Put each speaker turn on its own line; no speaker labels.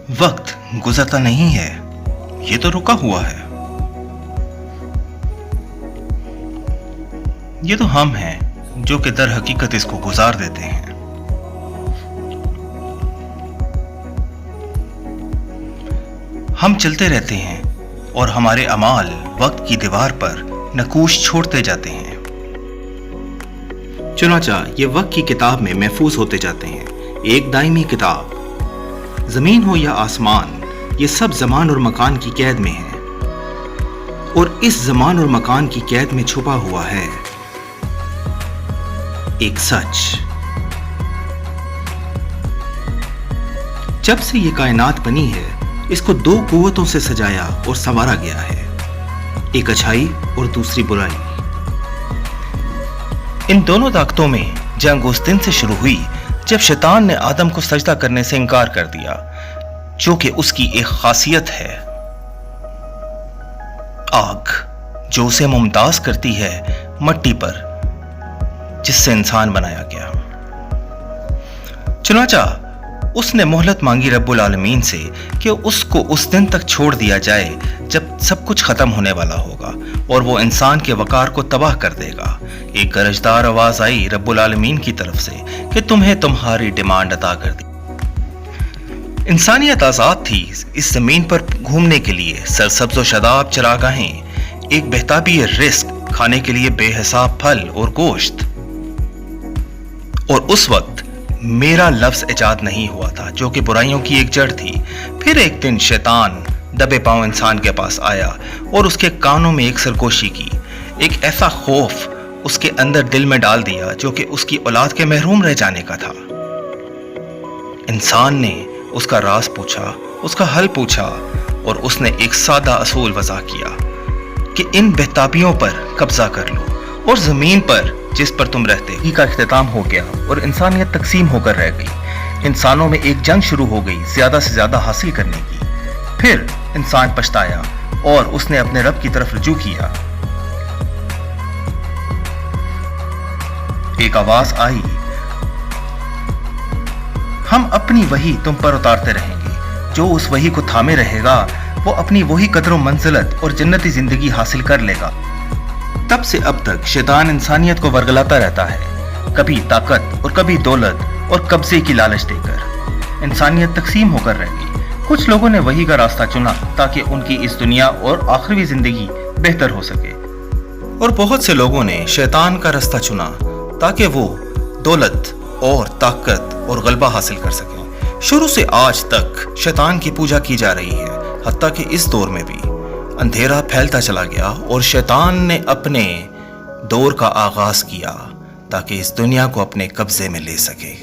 वक्त गुजरता नहीं है, ये तो रुका हुआ है। ये तो हम हैं जो कि दर हकीकत इसको गुजार देते हैं। हम चलते रहते हैं और हमारे अमाल वक्त की दीवार पर नकूश छोड़ते जाते हैं। चुनाचा ये वक्त की किताब में महफूज होते जाते हैं, एक दायमी किताब। जमीन हो या आसमान, ये सब जमान और मकान की कैद में है, और इस जमान और मकान की कैद में छुपा हुआ है एक सच। जब से ये कायनात बनी है, इसको दो कुव्वतों से सजाया और संवारा गया है, एक अच्छाई और दूसरी बुराई। इन दोनों ताकतों में जंग उस दिन से शुरू हुई जब शैतान ने आदम को सजदा करने से इनकार कर दिया, जो कि उसकी एक खासियत है। आग जो उसे मुमताज करती है मट्टी पर, जिससे इंसान बनाया गया। चुनाचा उसने मोहलत मांगी रब्बुल आलमीन से कि उसको उस दिन तक छोड़ दिया जाए जब सब कुछ खत्म होने वाला होगा और वो इंसान के वकार को तबाह कर देगा। एक गरजदार आवाज आई रब्बुल आलमीन की तरफ से कि तुम्हें तुम्हारी डिमांड अता कर दी। इंसानियत आजाद थी इस जमीन पर घूमने के लिए, सरसब्ज़ व शदाब चरागाहें, एक बेहताबी रिस्क, खाने के लिए बेहिसाब फल और गोश्त। और उस वक्त मेरा लफ्ज इजाद नहीं हुआ था, जो कि बुराइयों की एक जड़ थी। फिर एक दिन शैतान दबे पांव इंसान के पास आया और उसके कानों में एक सरगोशी की, एक ऐसा खौफ उसके अंदर दिल में डाल दिया जो कि उसकी औलाद के महरूम रह जाने का था। इंसान ने उसका राज पूछा, उसका हल पूछा, और उसने एक सादा असूल वज़ा किया कि इन बेताबियों पर कब्जा कर लो, और जमीन पर जिस पर तुम रहते ही का इख्तिताम हो गया और इंसानियत तकसीम होकर रह गई। इंसानों में एक जंग शुरू हो गई ज्यादा से ज्यादा हासिल करने की। फिर इंसान पछताया और उसने अपने रब की तरफ रुजू किया। एक आवाज आई, हम अपनी वही तुम पर उतारते रहेंगे, जो उस वही को थामे रहेगा वो अपनी वही कदर मंजिलत और जन्नती जिंदगी हासिल कर लेगा। तब से अब तक शैतान इंसानियत को वर्गलाता रहता है, कभी ताकत और कभी दौलत और कब्जे की लालच देकर। इंसानियत तकसीम होकर रह गई। कुछ लोगों ने वही का रास्ता चुना ताकि उनकी इस दुनिया और आखिरी जिंदगी बेहतर हो सके, और बहुत से लोगों ने शैतान का रास्ता चुना ताकि वो दौलत और ताकत और गलबा हासिल कर सके। शुरू से आज तक शैतान की पूजा की जा रही है, हत्ता कि इस दौर में भी अंधेरा फैलता चला गया और शैतान ने अपने दौर का आगाज किया ताकि इस दुनिया को अपने कब्जे में ले सके।